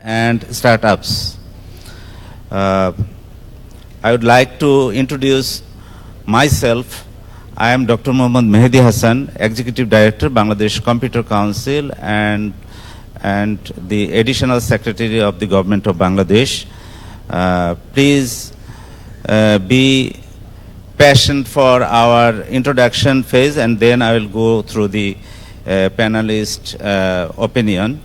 and startups. I would like to introduce myself. I am Dr. Mohammad Mehdi Hassan, Executive Director, Bangladesh Computer Council, and the Additional Secretary of the Government of Bangladesh. Please be patient for our introduction phase, and then I will go through the panelist opinion.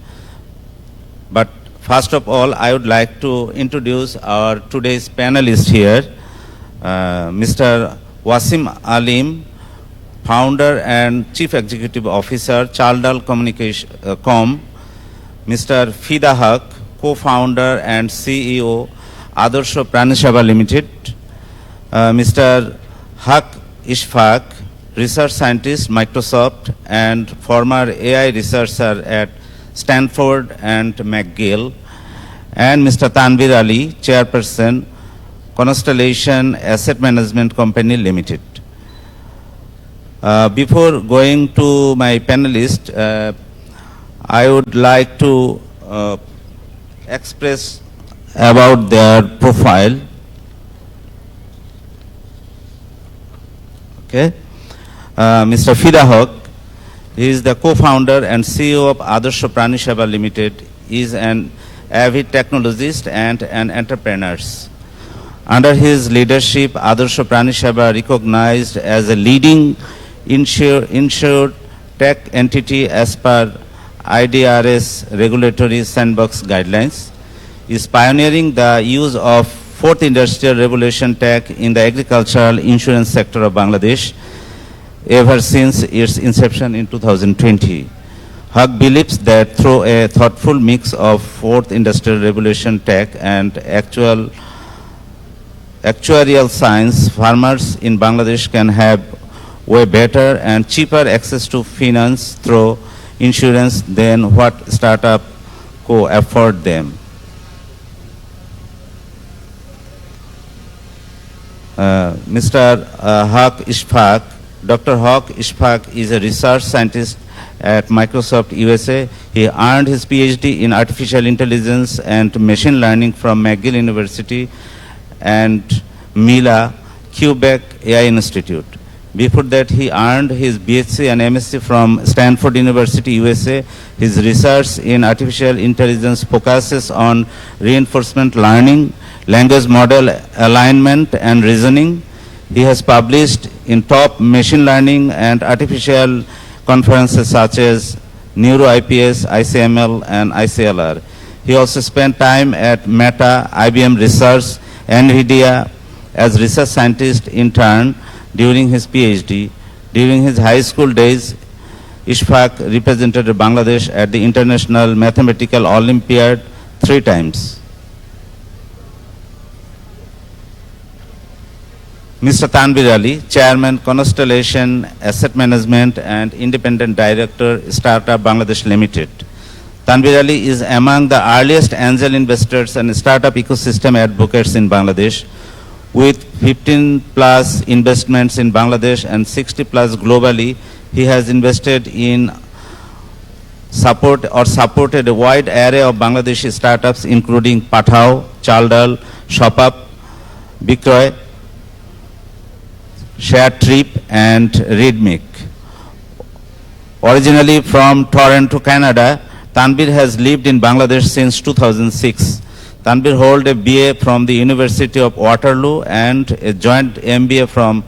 But first of all, I would like to introduce our today's panelist here, Mr. Wasim Alim, Founder and Chief Executive Officer, Chaldal Communication.com, Mr. Fida Haq, Co-Founder and CEO, Adarsho Pranisheva Limited, Mr. Haq Ishfaq, Research Scientist, Microsoft, and former AI researcher at Stanford and McGill, and Mr. Tanvir Ali, Chairperson, Constellation Asset Management Company Limited. Before going to my panelist, I would like to express about their profile. Okay, Mr. Fida Haq, he is the co-founder and CEO of Adarsho Pranisheva Limited. He is an avid technologist and an entrepreneur. Under his leadership, Adarsho Pranisheva recognized as a leading insured tech entity as per IDRS regulatory sandbox guidelines, is pioneering the use of fourth industrial revolution tech in the agricultural insurance sector of Bangladesh ever since its inception in 2020. Haq believes that through a thoughtful mix of fourth industrial revolution tech and actuarial science, farmers in Bangladesh can have way better and cheaper access to finance through insurance than what startup could afford them. Mr. Haq Ishfaq, Dr. Haq Ishfaq is a research scientist at Microsoft USA. He earned his PhD in artificial intelligence and machine learning from McGill University and Mila Quebec AI Institute. Before that, he earned his BSc and MSc from Stanford University, USA. His research in artificial intelligence focuses on reinforcement learning, language model alignment, and reasoning. He has published in top machine learning and artificial conferences such as NeuroIPS, ICML, and ICLR. He also spent time at Meta, IBM Research, NVIDIA as research scientist intern during his PhD. During his high school days, Ishfaq represented Bangladesh at the International Mathematical Olympiad 3 times. Mr. Tanvir Ali, Chairman, Constellation Asset Management and Independent Director, Startup Bangladesh Limited. Tanvir Ali is among the earliest angel investors and startup ecosystem advocates in Bangladesh. With 15 plus investments in Bangladesh and 60 plus globally, he has invested in supported a wide array of Bangladeshi startups including Pathao, Chaldal, ShopUp, Bikroy, ShareTrip, and Readmic. Originally from Toronto, Canada, Tanvir has lived in Bangladesh since 2006. Tanvir holds a BA from the University of Waterloo and a joint MBA from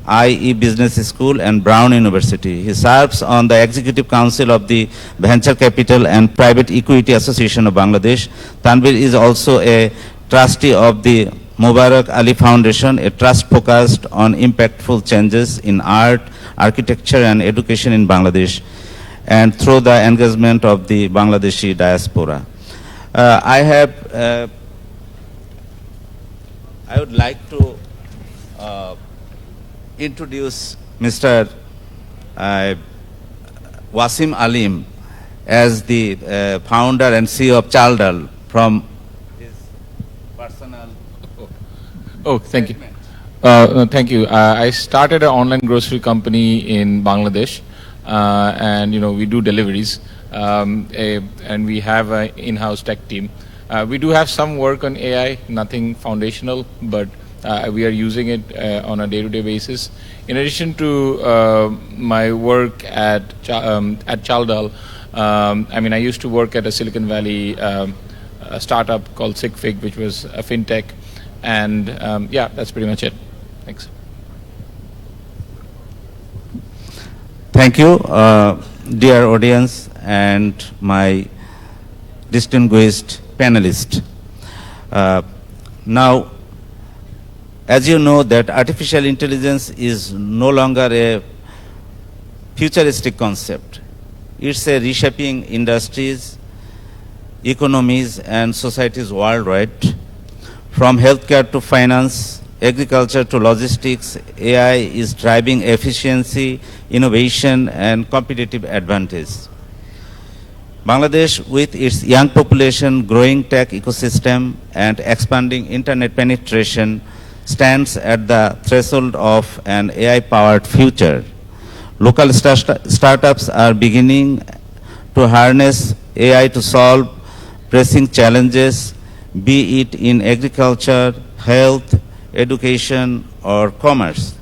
IE Business School and Brown University. He serves on the Executive Council of the Venture Capital and Private Equity Association of Bangladesh. Tanvir is also a trustee of the Mubarak Ali Foundation, a trust focused on impactful changes in art, architecture, and education in Bangladesh, and through the engagement of the Bangladeshi diaspora. I would like to introduce Mr. Wasim Alim as the founder and CEO of Chaldal from his personal. Oh, thank you. Thank you. I started an online grocery company in Bangladesh, and we do deliveries, and we have an in-house tech team. We do have some work on AI, nothing foundational, but we are using it on a day-to-day basis. In addition to my work at Chaldal, I mean, I used to work at a Silicon Valley a startup called SigFig, which was a fintech, and yeah, that's pretty much it. Thanks. Thank you, dear audience and my distinguished panelists. Now, as you know that artificial intelligence is no longer a futuristic concept. It's a reshaping industries, economies and societies worldwide. From healthcare to finance, agriculture to logistics, AI is driving efficiency, innovation and competitive advantage. Bangladesh, with its young population, growing tech ecosystem and expanding internet penetration, stands at the threshold of an AI-powered future. Local startups are beginning to harness AI to solve pressing challenges, be it in agriculture, health, education, or commerce.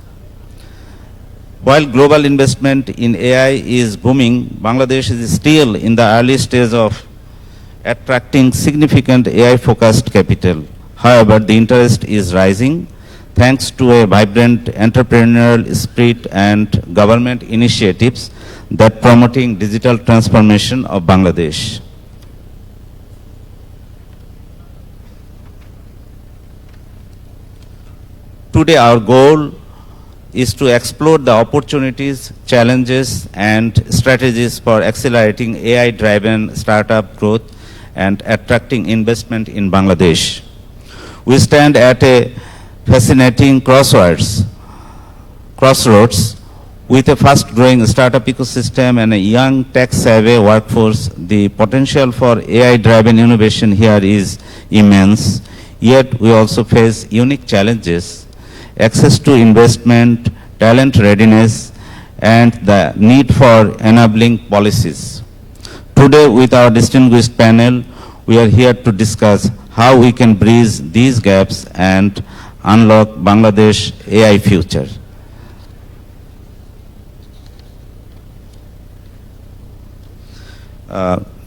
While global investment in AI is booming, Bangladesh is still in the early stage of attracting significant AI-focused capital. However, the interest is rising thanks to a vibrant entrepreneurial spirit and government initiatives that promoting digital transformation of Bangladesh. Today, our goal is to explore the opportunities, challenges, and strategies for accelerating AI-driven startup growth and attracting investment in Bangladesh. We stand at a fascinating crossroads with a fast-growing startup ecosystem and a young tech-savvy workforce. The potential for AI-driven innovation here is immense, yet we also face unique challenges: access to investment, talent readiness, and the need for enabling policies. Today, with our distinguished panel, we are here to discuss how we can bridge these gaps and unlock Bangladesh AI future.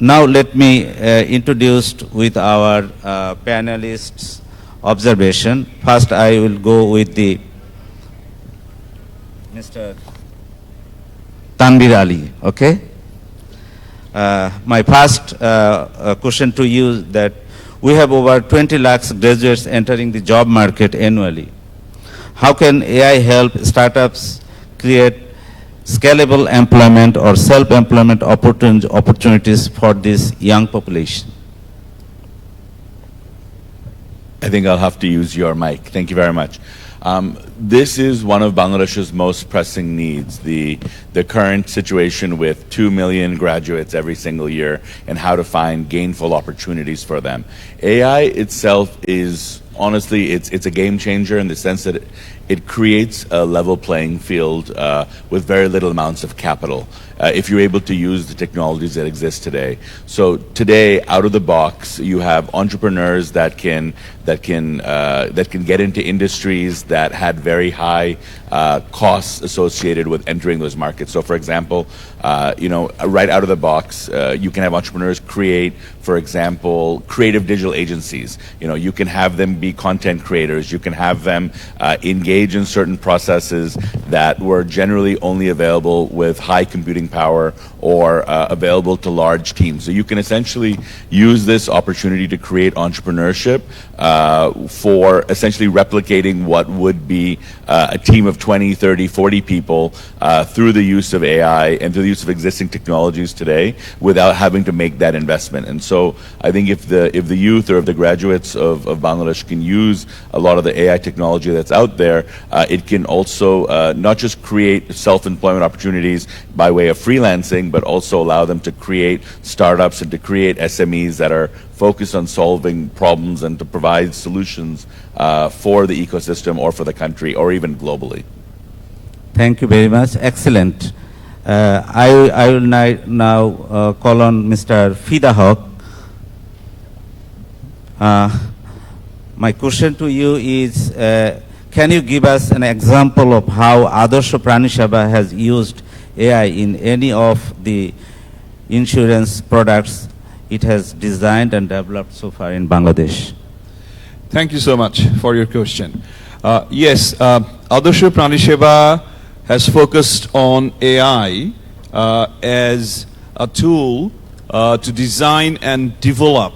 Now let me introduce with our panelists' observation. First, I will go with the Mr. Tanvir Ali. Okay. My first question to you is that we have over 20 lakhs graduates entering the job market annually. How can AI help startups create scalable employment or self-employment opportunities for this young population? I think I'll have to use your mic. Thank you very much. This is one of Bangladesh's most pressing needs, the current situation with 2 million graduates every single year and how to find gainful opportunities for them. AI itself is, honestly, it's a game changer in the sense that it creates a level playing field with very little amounts of capital if you're able to use the technologies that exist today. So today, out of the box, you have entrepreneurs that can get into industries that had very high costs associated with entering those markets. So, for example, right out of the box, you can have entrepreneurs create, for example, creative digital agencies. You can have them be content creators. You can have them engage in certain processes that were generally only available with high computing power or available to large teams. So you can essentially use this opportunity to create entrepreneurship for essentially replicating what would be a team of 20, 30, 40 people through the use of AI and through the use of existing technologies today without having to make that investment. And so I think if the youth or if the graduates of Bangladesh can use a lot of the AI technology that's out there, it can also not just create self-employment opportunities by way of freelancing, but also allow them to create startups and to create SMEs that are focused on solving problems and to provide solutions for the ecosystem or for the country or even globally. Thank you very much. Excellent. I will now call on Mr. Fida Haq. My question to you is, can you give us an example of how Adarsha Prani Seva has used AI in any of the insurance products it has designed and developed so far in Bangladesh? Thank you so much for your question. Yes, Adarsha Prani Seva has focused on AI as a tool to design and develop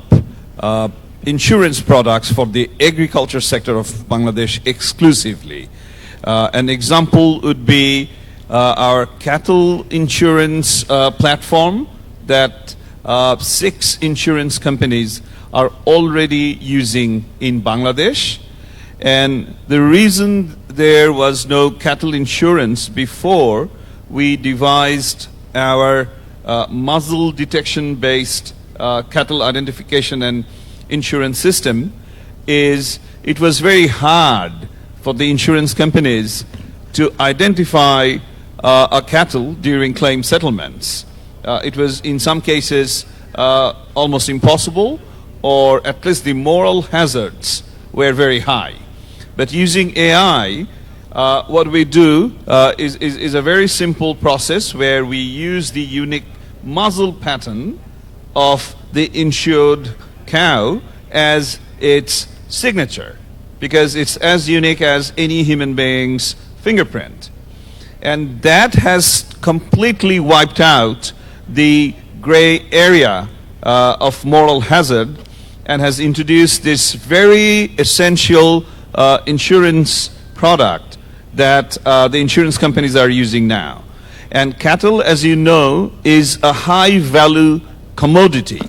insurance products for the agriculture sector of Bangladesh exclusively. An example would be our cattle insurance platform that 6 insurance companies are already using in Bangladesh. And the reason there was no cattle insurance before, we devised our muzzle detection based cattle identification and insurance system, is it was very hard for the insurance companies to identify a cattle during claim settlements. It was in some cases almost impossible, or at least the moral hazards were very high. But using AI, what we do is a very simple process where we use the unique muzzle pattern of the insured cow as its signature, because it's as unique as any human being's fingerprint. And that has completely wiped out the gray area of moral hazard and has introduced this very essential insurance product that the insurance companies are using now. And cattle, as you know, is a high value commodity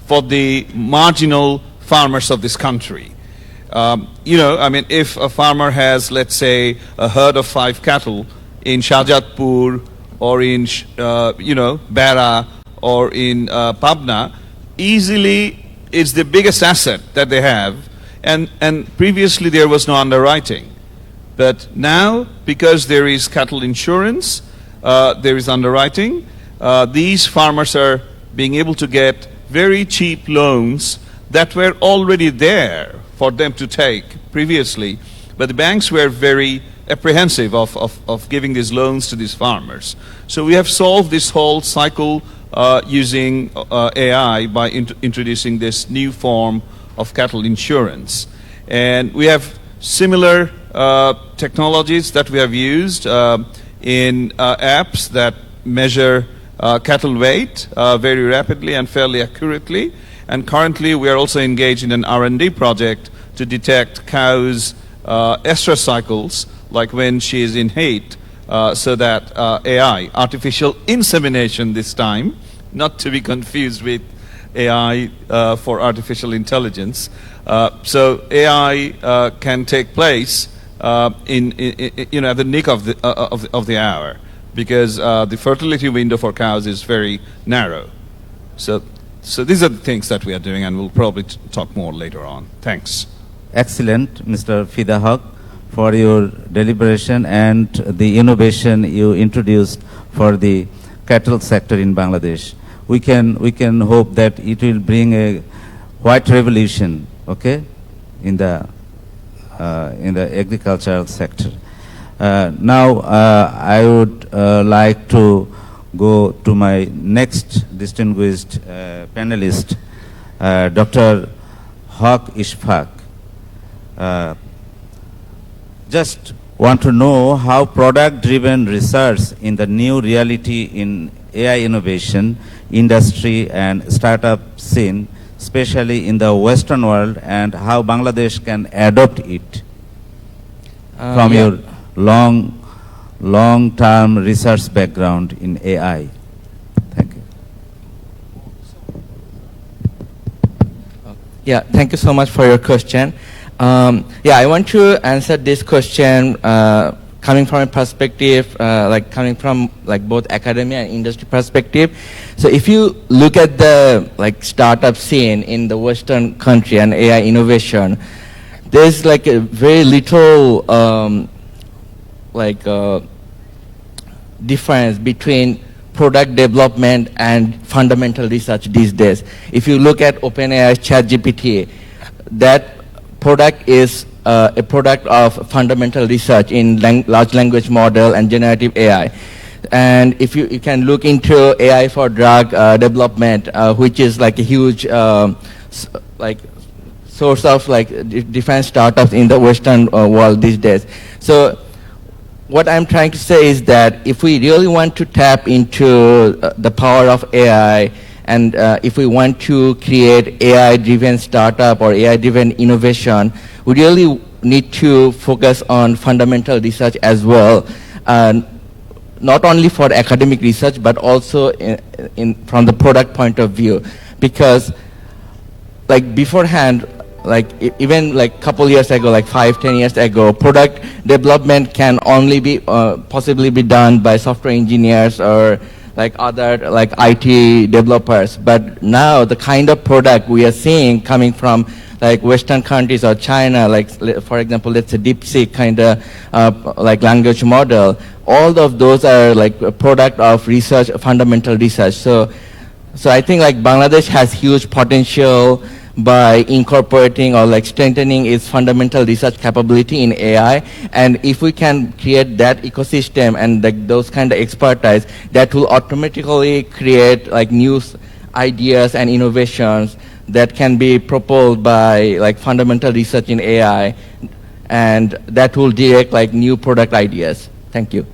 for the marginal farmers of this country. If a farmer has, let's say, a herd of 5 cattle in Shahjatpur or in, Bara or in Pabna, easily it's the biggest asset that they have. And previously there was no underwriting. But now, because there is cattle insurance, there is underwriting, these farmers are being able to get very cheap loans that were already there for them to take previously, but the banks were very apprehensive of giving these loans to these farmers. So we have solved this whole cycle using AI by introducing this new form of cattle insurance. And we have similar technologies that we have used in apps that measure cattle weight very rapidly and fairly accurately. And currently we are also engaged in an R&D project to detect cows' estrus cycles, like when she is in heat, so that AI, artificial insemination this time, not to be confused with AI for artificial intelligence. So AI can take place at the nick of the hour, because the fertility window for cows is very narrow. So these are the things that we are doing, and we'll probably talk more later on. Thanks. Excellent, Mr. Fida Haq, for your deliberation and the innovation you introduced for the cattle sector in Bangladesh. We can hope that it will bring a white revolution, okay, in the agricultural sector. Now I would like to go to my next distinguished panelist, Dr. Haq Ishfaq. Just want to know how product-driven research in the new reality in AI innovation, industry and startup scene, especially in the Western world, and how Bangladesh can adopt it from your long-term research background in AI. Thank you. Yeah, thank you so much for your question. I want to answer this question coming from a perspective, coming from both academia and industry perspective. So if you look at the startup scene in the Western country and AI innovation, there's a very little difference between product development and fundamental research these days. If you look at OpenAI's ChatGPT, that product is a product of fundamental research in large language model and generative AI. And if you can look into AI for drug development, which is like a huge like source of like different startups in the Western world these days. So what I'm trying to say is that if we really want to tap into the power of AI, and if we want to create AI-driven startup or AI-driven innovation, we really need to focus on fundamental research as well, not only for academic research, but also from the product point of view. Because like beforehand, like even like couple years ago, like 5-10 years ago, product development can only be possibly be done by software engineers or like other like IT developers. But now the kind of product we are seeing coming from like Western countries or China, like for example, let's say DeepSeek kind of like language model, all of those are like a product of research, fundamental research. So I think like Bangladesh has huge potential by incorporating or like strengthening its fundamental research capability in AI. And if we can create that ecosystem and like those kind of expertise, that will automatically create like new ideas and innovations that can be propelled by like fundamental research in AI, and that will direct like new product ideas. Thank you.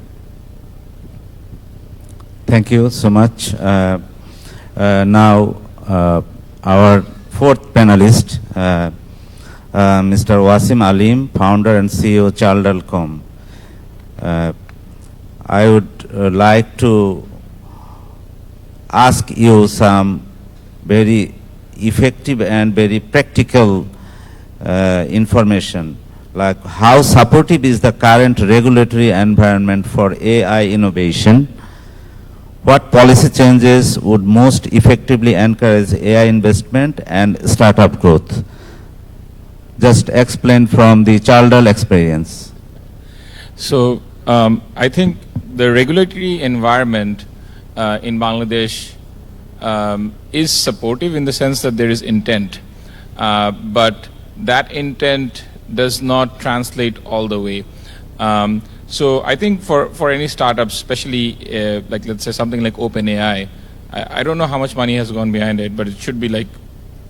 Thank you so much. Now our fourth panelist, Mr. Wasim Alim, founder and CEO, Chaldal.com. I would like to ask you some very effective and very practical information, like how supportive is the current regulatory environment for AI innovation? What policy changes would most effectively encourage AI investment and startup growth? Just explain from the Chaldal experience. So I think the regulatory environment in Bangladesh is supportive in the sense that there is intent, but that intent does not translate all the way. So I think for any startup, especially like let's say something like OpenAI, I don't know how much money has gone behind it, but it should be like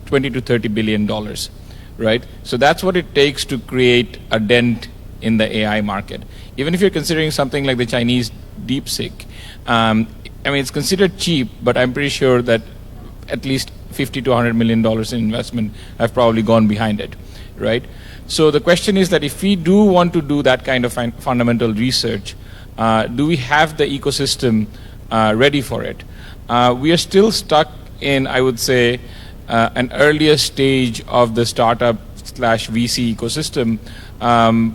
$20 to $30 billion, right? So that's what it takes to create a dent in the AI market. Even if you're considering something like the Chinese DeepSeek, I mean it's considered cheap, but I'm pretty sure that at least $50 to $100 million in investment have probably gone behind it, right? So the question is that if we do want to do that kind of fundamental research, do we have the ecosystem ready for it? We are still stuck in, I would say, an earlier stage of the startup/VC ecosystem,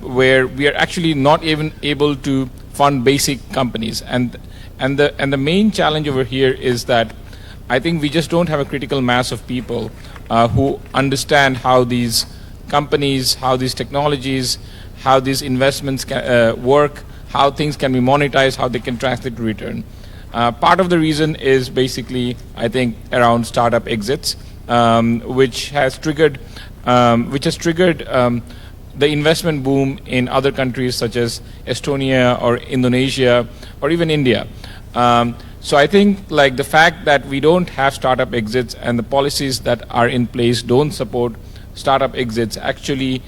where we are actually not even able to fund basic companies. And the main challenge over here is that I think we just don't have a critical mass of people who understand how these companies, how these technologies, how these investments can, work, how things can be monetized, how they can translate to return. Part of the reason is basically, I think, around startup exits, which has triggered the investment boom in other countries such as Estonia or Indonesia or even India. So I think like the fact that we don't have startup exits and the policies that are in place don't support startup exits actually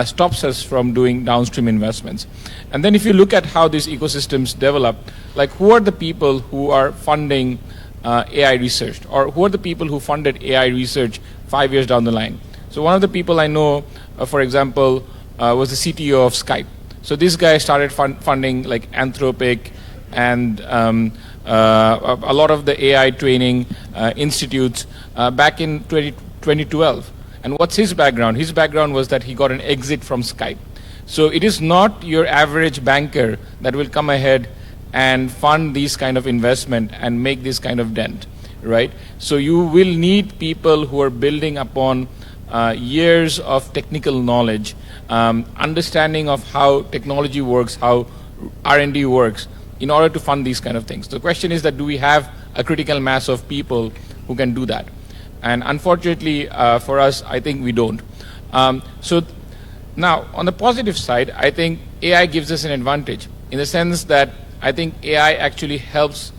stops us from doing downstream investments. And then if you look at how these ecosystems develop, like who are the people who are funding AI research, or who are the people who funded AI research 5 years down the line? So one of the people I know, for example, was the CTO of Skype. So this guy started funding like Anthropic and a lot of the AI training institutes back in 2012. And what's his background? His background was that he got an exit from Skype. So it is not your average banker that will come ahead and fund these kind of investment and make this kind of dent, right? So you will need people who are building upon years of technical knowledge, understanding of how technology works, how R&D works, in order to fund these kind of things. The question is that do we have a critical mass of people who can do that? And unfortunately for us, I think we don't. So now, on the positive side, I think AI gives us an advantage in the sense that I think AI actually helps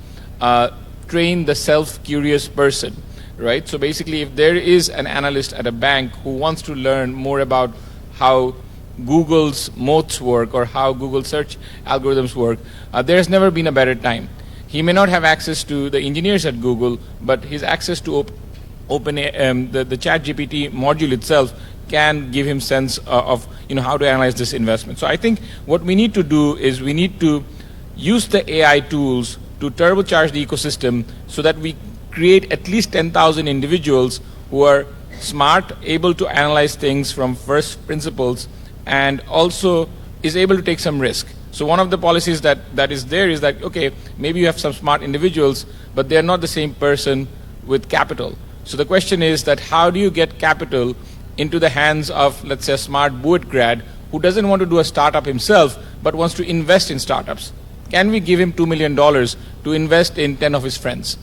train the self-curious person, right? So basically, if there is an analyst at a bank who wants to learn more about how Google's moats work or how Google search algorithms work, there's never been a better time. He may not have access to the engineers at Google, but his access to the ChatGPT module itself can give him sense of how to analyze this investment. So I think what we need to do is we need to use the AI tools to turbocharge the ecosystem so that we create at least 10,000 individuals who are smart, able to analyze things from first principles, and also is able to take some risk. So one of the policies that is there is that, okay, maybe you have some smart individuals, but they're not the same person with capital. So the question is that how do you get capital into the hands of, let's say, a smart BUET grad who doesn't want to do a startup himself, but wants to invest in startups? Can we give him $2 million to invest in 10 of his friends?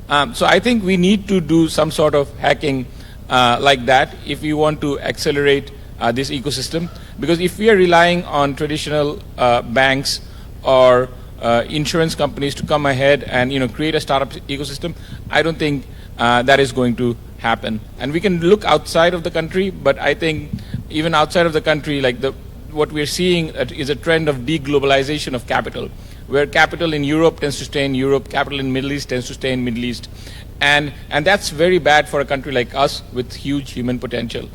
So I think we need to do some sort of hacking like that if we want to accelerate this ecosystem. Because if we are relying on traditional banks or insurance companies to come ahead and create a startup ecosystem, I don't think that is going to happen. And we can look outside of the country, but I think even outside of the country, like what we're seeing is a trend of deglobalization of capital, where capital in Europe tends to stay in Europe, capital in Middle East tends to stay in Middle East. And that's very bad for a country like us with huge human potential.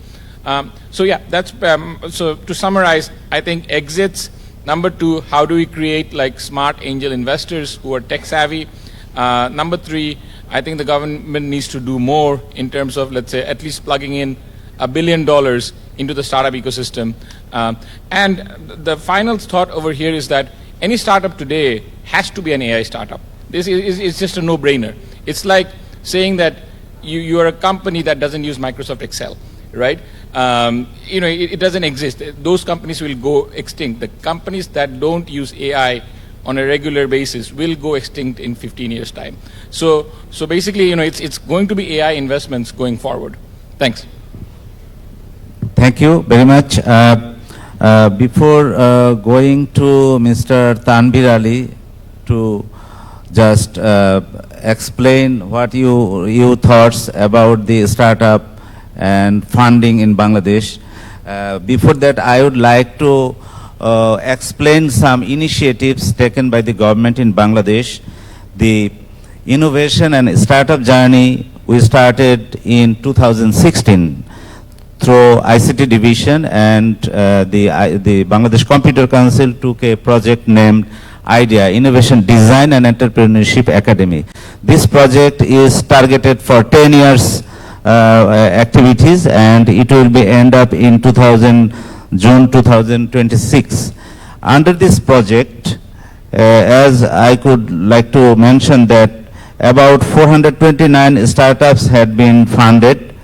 So yeah, that's so to summarize, I think exits. Number two, how do we create like smart angel investors who are tech savvy? Number three, I think the government needs to do more in terms of, let's say, at least plugging in $1 billion into the startup ecosystem. And the final thought over here is that any startup today has to be an AI startup. This is just a no-brainer. It's like saying that you are a company that doesn't use Microsoft Excel, right? It doesn't exist. Those companies will go extinct. The companies that don't use AI on a regular basis will go extinct in 15 years' time. So basically, it's going to be AI investments going forward. Thanks. Thank you very much. Before going to Mr. Tanbir Ali to just explain what you thoughts about the startup and funding in Bangladesh, before that I would like to explain some initiatives taken by the government in Bangladesh. The innovation and startup journey we started in 2016 through ICT division, and the Bangladesh Computer Council took a project named IDEA, Innovation Design and Entrepreneurship Academy. This project is targeted for 10 years activities, and it will be end up in June 2026. Under this project, as I could like to mention that about 429 startups had been funded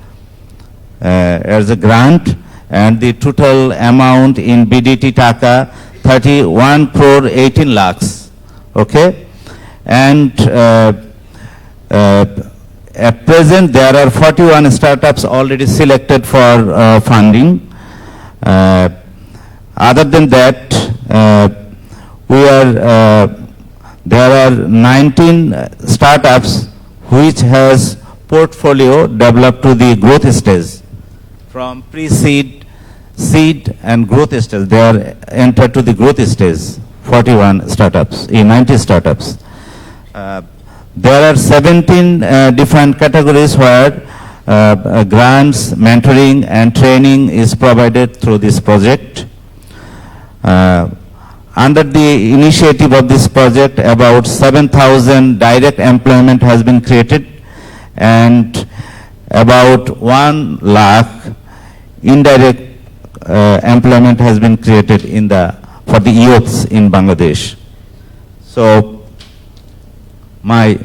as a grant, and the total amount in BDT Taka 31 crore 18 lakhs. Okay, and at present there are 41 startups already selected for funding. Other than that, there are 19 startups which has portfolio developed to the growth stage. From pre-seed, seed and growth stage, they are entered to the growth stage, 41 startups, 90 startups. There are 17 different categories where grants, mentoring and training is provided through this project. Under the initiative of this project, about 7,000 direct employment has been created, and about 1 lakh indirect employment has been created for the youths in Bangladesh. So my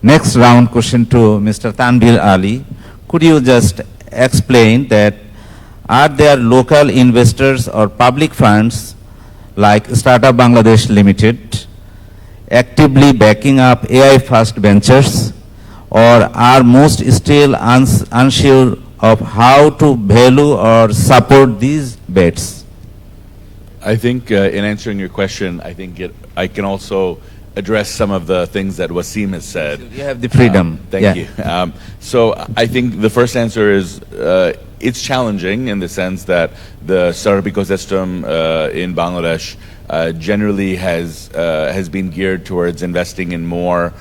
next round question to Mr. Tanbir Ali, could you just explain that are there local investors or public funds like Startup Bangladesh Limited actively backing up AI first ventures, or are most still unsure of how to value or support these bets? I think in answering your question, I think I can also address some of the things that Wasim has said. You have the freedom. Thank you. So I think the first answer is it's challenging in the sense that the startup ecosystem in Bangladesh generally has been geared towards investing in more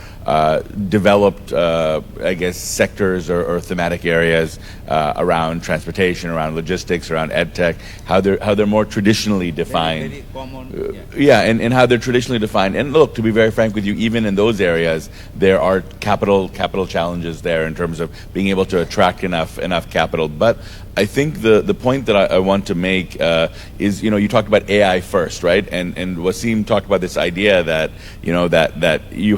developed, I guess, sectors or thematic areas around transportation, around logistics, around ed tech, how they're more traditionally defined. Very common. And how they're traditionally defined. And look, to be very frank with you, even in those areas, there are capital challenges there in terms of being able to attract enough capital. But I think the point that I want to make is, you talked about AI first, right? And Wasim talked about this idea that that you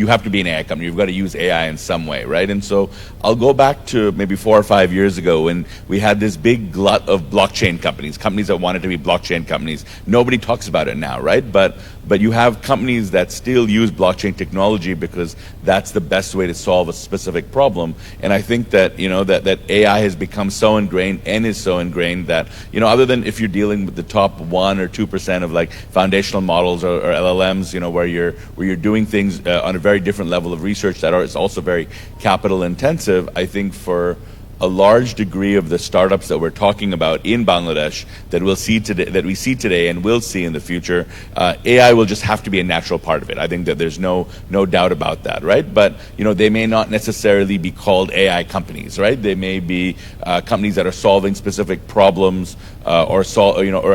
have to be an AI company. You've got to use AI in some way, right? And so I'll go back to maybe 4 or 5 years ago when we had this big glut of blockchain companies that wanted to be blockchain companies. Nobody talks about it now, right? But you have companies that still use blockchain technology because that's the best way to solve a specific problem. And I think that that AI has become so ingrained and is so ingrained that other than if you're dealing with the top 1 or 2% of like foundational models or LLMs, where you're doing things on a very different level of research that is also very capital intensive. I think for a large degree of the startups that we're talking about in Bangladesh that we see today and will see in the future, AI will just have to be a natural part of it. I think that there's no doubt about that, right? But they may not necessarily be called AI companies, right? They may be companies that are solving specific problems or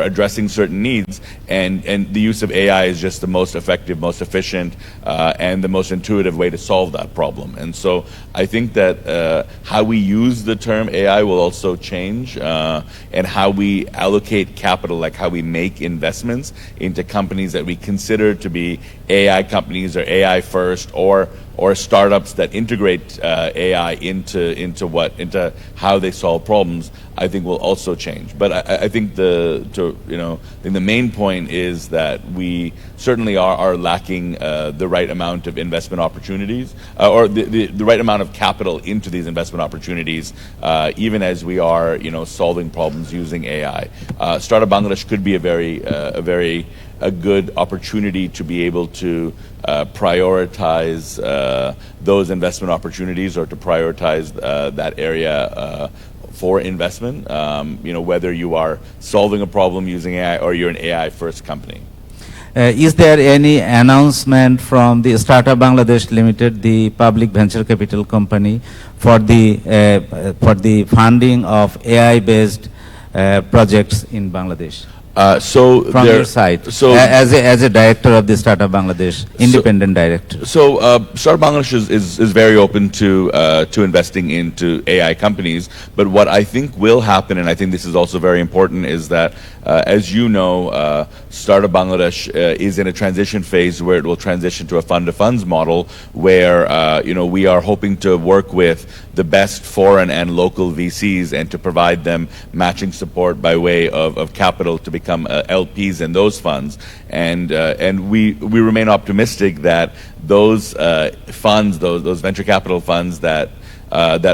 addressing certain needs, and the use of AI is just the most effective, most efficient, and the most intuitive way to solve that problem. And so I think that how we use the term AI will also change, and how we allocate capital, like how we make investments into companies that we consider to be AI companies or AI first, or startups that integrate AI into how they solve problems, I think will also change. But I think the main point is that we certainly are lacking the right amount of investment opportunities, or the right amount of capital into these investment opportunities, even as we are solving problems using AI. Startup Bangladesh could be a good opportunity to be able to prioritize those investment opportunities, or to prioritize that area for investment, whether you are solving a problem using AI or you're an AI first company. Is there any announcement from the Startup Bangladesh Limited, the public venture capital company, for the funding of AI-based projects in Bangladesh? From your side, as a director of the Startup Bangladesh, independent director. So Startup Bangladesh is very open to investing into AI companies. But what I think will happen, and I think this is also very important, is that as you know, Startup Bangladesh is in a transition phase where it will transition to a fund-to-funds model, where we are hoping to work with the best foreign and local VCs and to provide them matching support by way of capital to become LPs in those funds. And we remain optimistic that those funds, those venture capital funds that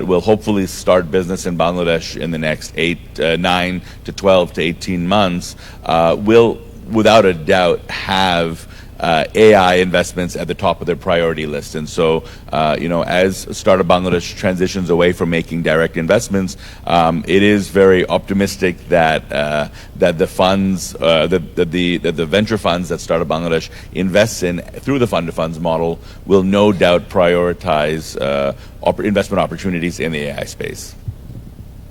will hopefully start business in Bangladesh in the next 9 to 12 to 18 months will, without a doubt, have AI investments at the top of their priority list. And so, as Startup Bangladesh transitions away from making direct investments, it is very optimistic that the funds, that the venture funds that Startup Bangladesh invests in through the fund-to-funds model will no doubt prioritize investment opportunities in the AI space.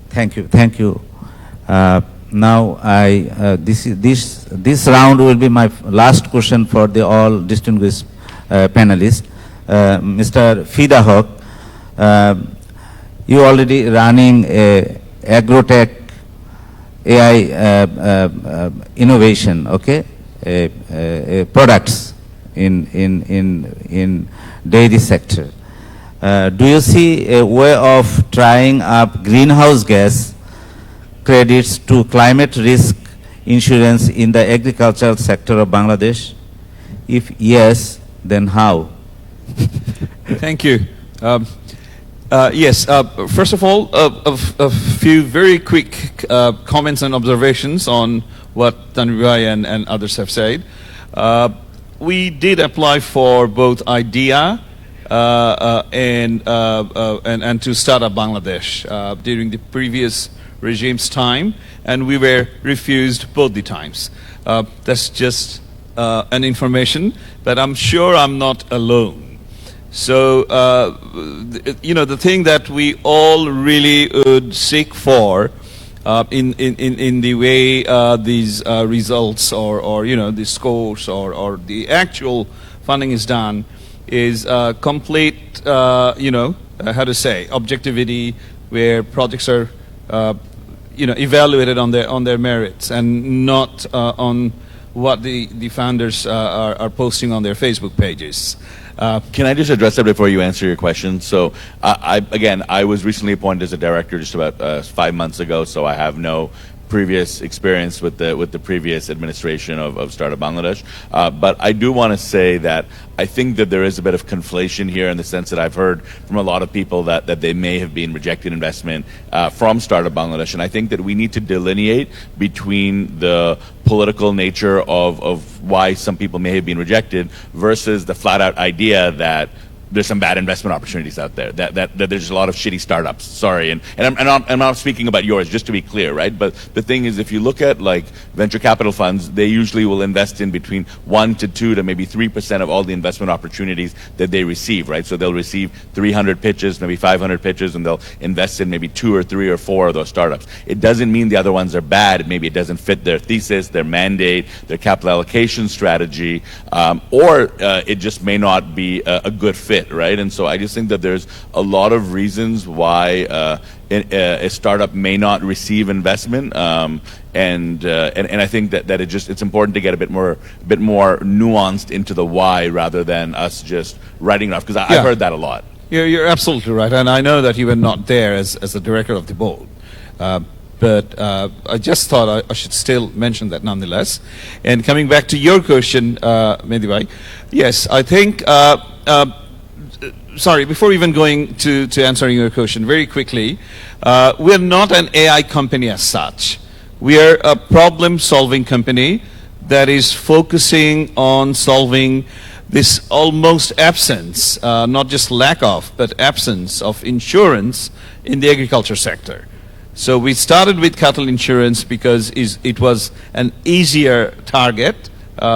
Thank you. Now, this round will be my last question for the all distinguished panelists. Mr. Fida Haq, you already running a agrotech AI innovation, okay, products in dairy sector. Do you see a way of trying up greenhouse gas credits to climate risk insurance in the agricultural sector of Bangladesh? If yes, then how? Thank you. Yes. First of all, a few very quick comments and observations on what Tanvi and others have said. We did apply for both IDEA and to Startup Bangladesh during the previous regime's time, and we were refused both the times. That's just an information, but I'm sure I'm not alone. So, the thing that we all really would seek for in the way these results or the scores or the actual funding is done is complete, objectivity, where projects are, evaluated on their merits and not on what the founders are posting on their Facebook pages. Can I just address that before you answer your question? So, I was recently appointed as a director just about 5 months ago, so I have no previous experience with the previous administration of Startup Bangladesh. But I do want to say that I think that there is a bit of conflation here in the sense that I've heard from a lot of people that they may have been rejected investment from Startup Bangladesh. And I think that we need to delineate between the political nature of why some people may have been rejected versus the flat out idea that there's some bad investment opportunities out there, that there's a lot of shitty startups. Sorry, and I'm not speaking about yours, just to be clear, right? But the thing is, if you look at like venture capital funds, they usually will invest in between 1 to 2 to maybe 3% of all the investment opportunities that they receive, right? So they'll receive 300 pitches, maybe 500 pitches, and they'll invest in maybe 2 or 3 or 4 of those startups. It doesn't mean the other ones are bad. Maybe it doesn't fit their thesis, their mandate, their capital allocation strategy, or it just may not be a good fit. Right, and so I just think that there's a lot of reasons why a startup may not receive investment, and I think that it's important to get a bit more nuanced into the why rather than us just writing it off, because I've heard that a lot. You're absolutely right, and I know that you were not there as the director of the board. But I just thought I should still mention that nonetheless. And coming back to your question, Mehdi bhai, yes, I think. Sorry, before even going to answering your question, very quickly, we're not an AI company as such. We are a problem-solving company that is focusing on solving this almost absence, not just lack of, but absence of insurance in the agriculture sector. So we started with cattle insurance because it was an easier target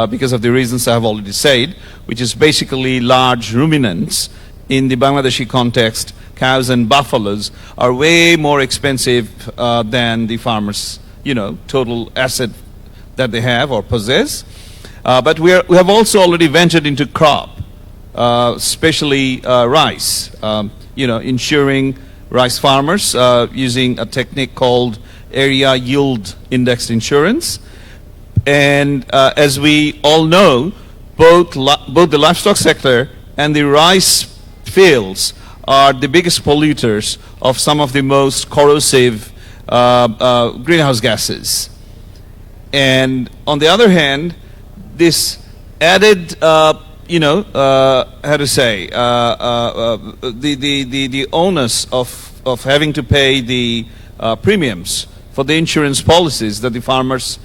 because of the reasons I have already said, which is basically large ruminants. In the Bangladeshi context, cows and buffaloes are way more expensive than the farmers, total asset that they have or possess. But we have also already ventured into crop, especially rice, insuring rice farmers using a technique called area yield indexed insurance. And as we all know, both the livestock sector and the rice fields are the biggest polluters of some of the most corrosive greenhouse gases. And on the other hand, this added, the onus of having to pay the premiums for the insurance policies that the farmers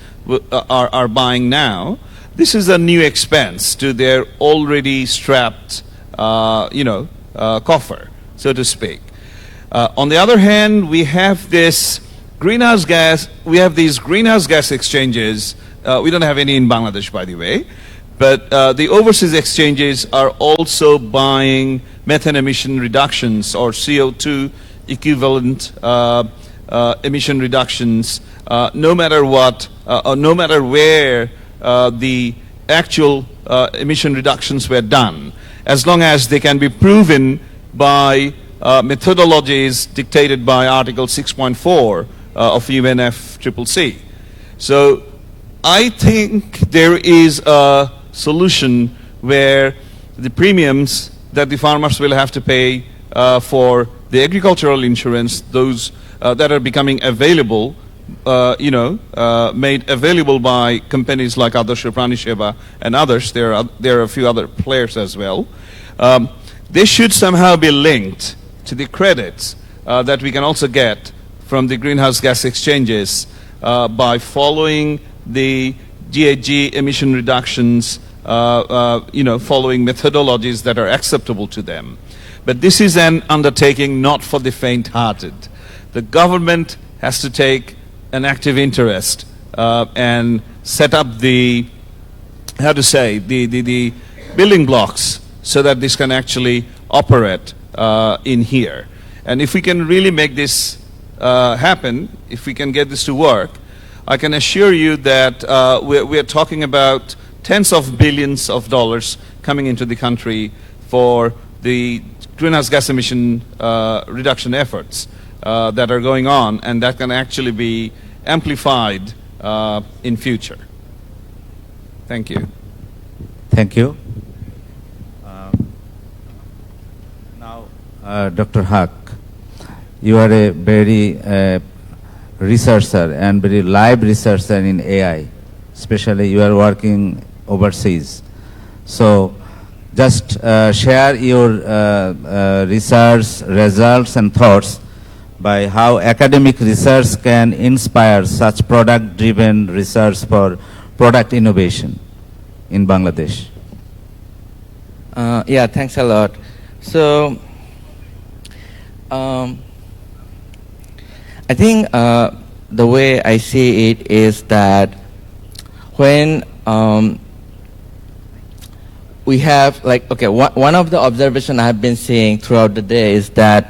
are buying now, this is a new expense to their already strapped coffer, so to speak. On the other hand, we have these greenhouse gas exchanges. We don't have any in Bangladesh, by the way, but the overseas exchanges are also buying methane emission reductions or CO2 equivalent emission reductions, no matter what, or no matter where the actual emission reductions were done, as long as they can be proven by methodologies dictated by Article 6.4 of UNFCCC. So I think there is a solution where the premiums that the farmers will have to pay for the agricultural insurance, those that are becoming available, made available by companies like Adarsha Pranisheva and others. There are a few other players as well. They should somehow be linked to the credits that we can also get from the greenhouse gas exchanges by following the GHG emission reductions, following methodologies that are acceptable to them. But this is an undertaking not for the faint-hearted. The government has to take an active interest and set up the building blocks so that this can actually operate in here. And if we can really make this happen, if we can get this to work, I can assure you that we're talking about tens of billions of dollars coming into the country for the greenhouse gas emission reduction efforts that are going on, and that can actually be amplified in future. Thank you. Thank you. Now, Dr. Haq, you are a very researcher and very live researcher in AI, especially you are working overseas. So just share your research results and thoughts by how academic research can inspire such product-driven research for product innovation in Bangladesh. Yeah, thanks a lot. So, I think the way I see it is that when we have, one of the observations I've been seeing throughout the day is that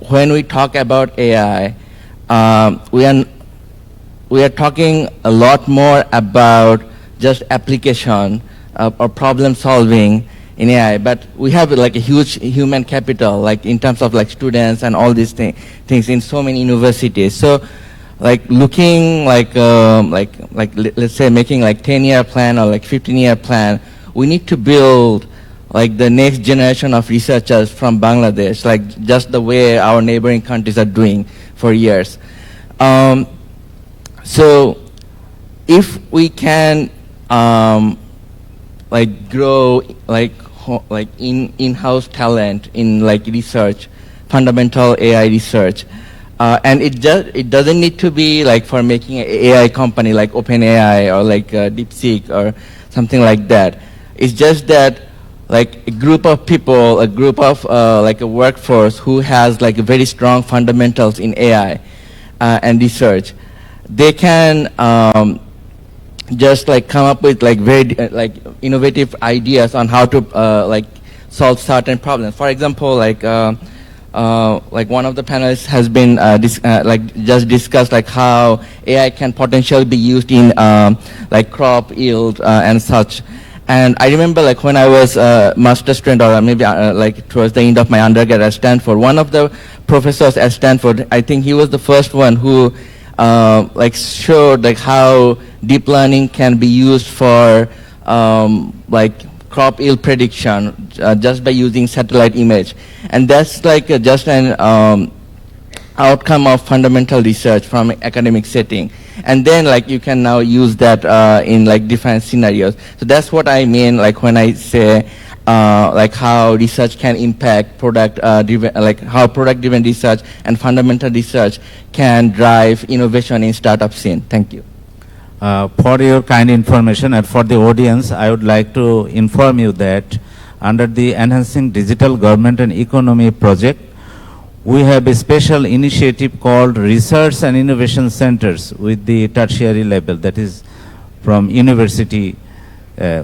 when we talk about AI, we are talking a lot more about just application or problem solving in AI, but we have like a huge human capital, like in terms of like students and all these things in so many universities. So, like looking like let's say making like 10-year plan or like 15-year plan, we need to build like the next generation of researchers from Bangladesh, like just the way our neighboring countries are doing for years. So, if we can like grow like in-house talent in like research, fundamental AI research, and it doesn't need to be like for making an AI company like OpenAI or like DeepSeek or something like that. It's just that like a group of people, a group of like a workforce who has like very strong fundamentals in AI and research, they can just like come up with like very like innovative ideas on how to like solve certain problems. For example, like one of the panelists has been just discussed like how AI can potentially be used in like crop yield and such. And I remember like when I was a master student, or maybe like towards the end of my undergrad at Stanford, one of the professors at Stanford, I think he was the first one who like showed like how deep learning can be used for like crop yield prediction just by using satellite image. And that's like just an outcome of fundamental research from an academic setting. And then like you can now use that in like different scenarios. So that's what I mean like when I say like how research can impact product driven, like how product driven research and fundamental research can drive innovation in startup scene. Thank you. For your kind information and for the audience, I would like to inform you that under the Enhancing Digital Government and Economy project, we have a special initiative called Research and Innovation Centers with the tertiary level, that is from university.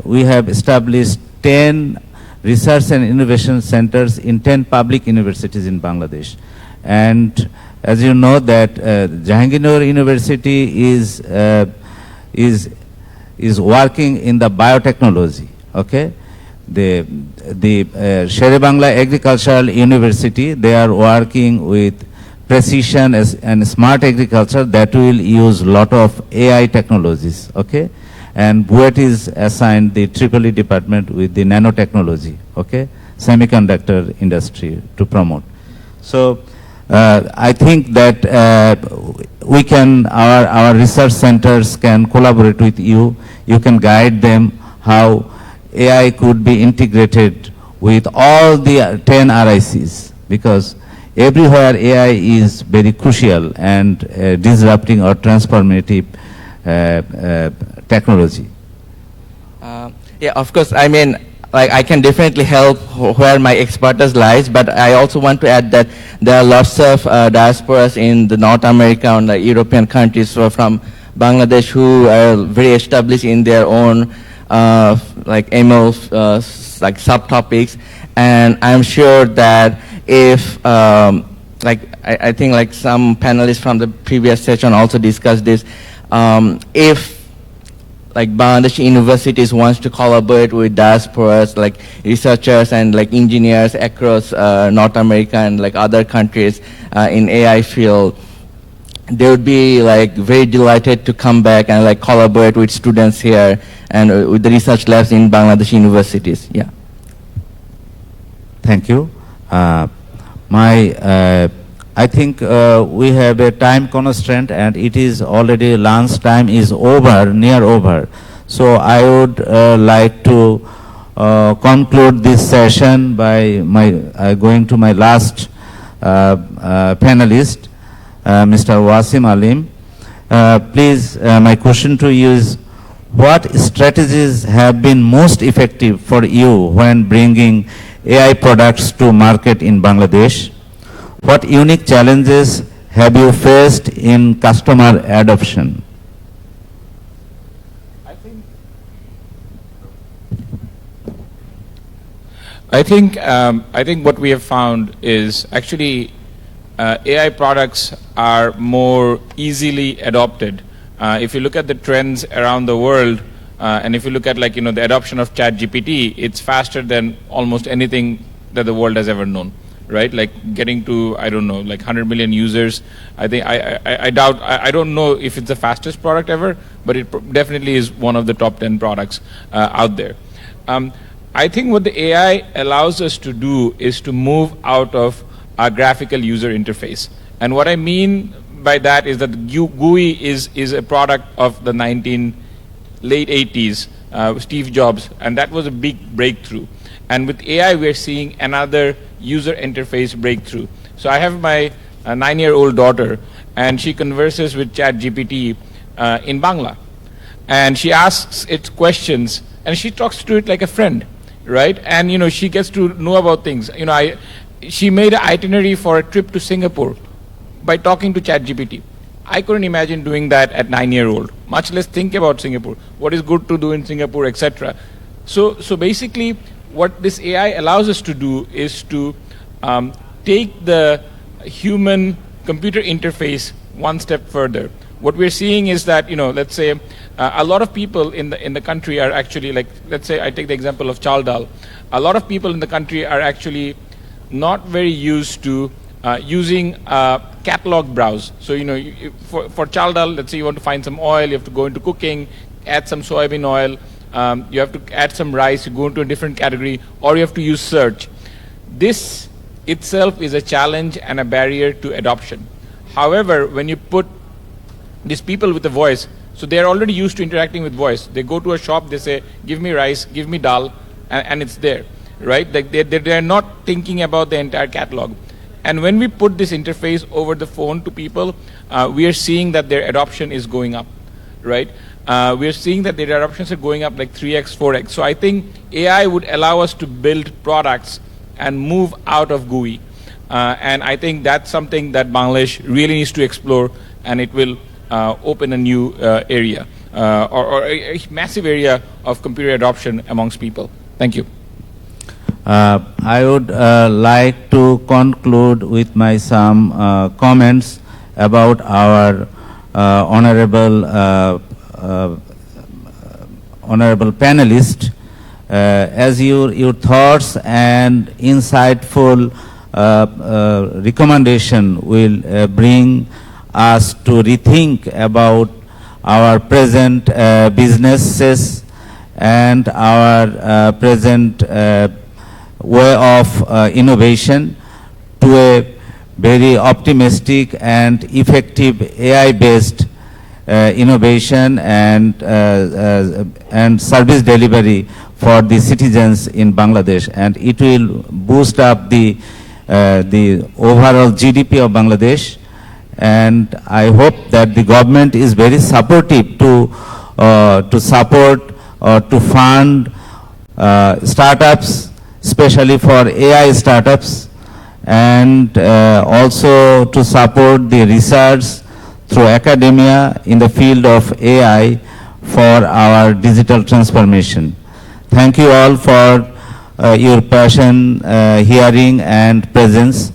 We have established 10 research and innovation centers in 10 public universities in Bangladesh. And as you know that Jahangir University is working in the biotechnology, okay? The Shere-Bangla Agricultural University, they are working with precision and smart agriculture that will use lot of AI technologies, okay? And BUET is assigned the EEE department with the nanotechnology, okay? Semiconductor industry to promote. So I think that we can, our research centers can collaborate with you. You can guide them how AI could be integrated with all the 10 RICs, because everywhere AI is very crucial and disrupting or transformative technology. Yeah, of course. I mean, like I can definitely help where my expertise lies, but I also want to add that there are lots of diasporas in the North America and the European countries from Bangladesh who are very established in their own like ML like subtopics, and I'm sure that if like I think like some panelists from the previous session also discussed this, if like Bangladesh universities wants to collaborate with diasporas, like researchers and like engineers across North America and like other countries in AI field, they would be like very delighted to come back and like collaborate with students here and with the research labs in Bangladesh universities. Yeah. Thank you. I think we have a time constraint and it is already lunch time is over, near over. So I would like to conclude this session by going to my last panelist, Mr. Wasim Alim. Please, my question to you is, what strategies have been most effective for you when bringing AI products to market in Bangladesh? What unique challenges have you faced in customer adoption? I think what we have found is actually AI products are more easily adopted. If you look at the trends around the world, and if you look at like the adoption of ChatGPT, it's faster than almost anything that the world has ever known. Right, like getting to, I don't know, like 100 million users. I think I doubt, I don't know if it's the fastest product ever, but it definitely is one of the top 10 products out there. I think what the AI allows us to do is to move out of our graphical user interface. And what I mean by that is that GUI is a product of the late 80s, Steve Jobs, and that was a big breakthrough. And with AI, we're seeing another user interface breakthrough. So I have my 9-year-old daughter, and she converses with ChatGPT in Bangla. And she asks it questions, and she talks to it like a friend, right? And, she gets to know about things. She made an itinerary for a trip to Singapore by talking to ChatGPT. I couldn't imagine doing that at 9-year-old, much less think about Singapore, what is good to do in Singapore, etc. So basically, what this AI allows us to do is to take the human computer interface one step further. What we're seeing is that, let's say a lot of people in the country are actually, like, let's say I take the example of Chaldal. A lot of people in the country are actually not very used to using a catalog browse. So, for Chaldal, let's say you want to find some oil, you have to go into cooking, add some soybean oil, you have to add some rice, you go into a different category, or you have to use search. This itself is a challenge and a barrier to adoption. However, when you put these people with a voice, so they're already used to interacting with voice. They go to a shop, they say, give me rice, give me dal, and it's there, right? Like they're not thinking about the entire catalog. And when we put this interface over the phone to people, we are seeing that their adoption is going up, right? We are seeing that their adoptions are going up like 3x, 4x. So I think AI would allow us to build products and move out of GUI. And I think that's something that Bangladesh really needs to explore, and it will open a new area or a massive area of computer adoption amongst people. Thank you. I would like to conclude with my some comments about our honorable panelist. As your thoughts and insightful recommendation will bring us to rethink about our present businesses and our present way of innovation to a very optimistic and effective AI-based innovation and service delivery for the citizens in Bangladesh, and it will boost up the the overall GDP of Bangladesh, and I hope that the government is very supportive to support or to fund startups, especially for AI startups, and also to support the research through academia in the field of AI for our digital transformation. Thank you all for your passion, hearing and presence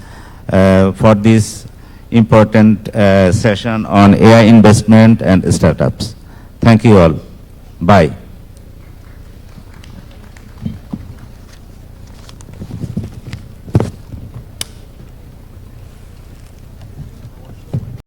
for this important session on AI investment and startups. Thank you all. Bye.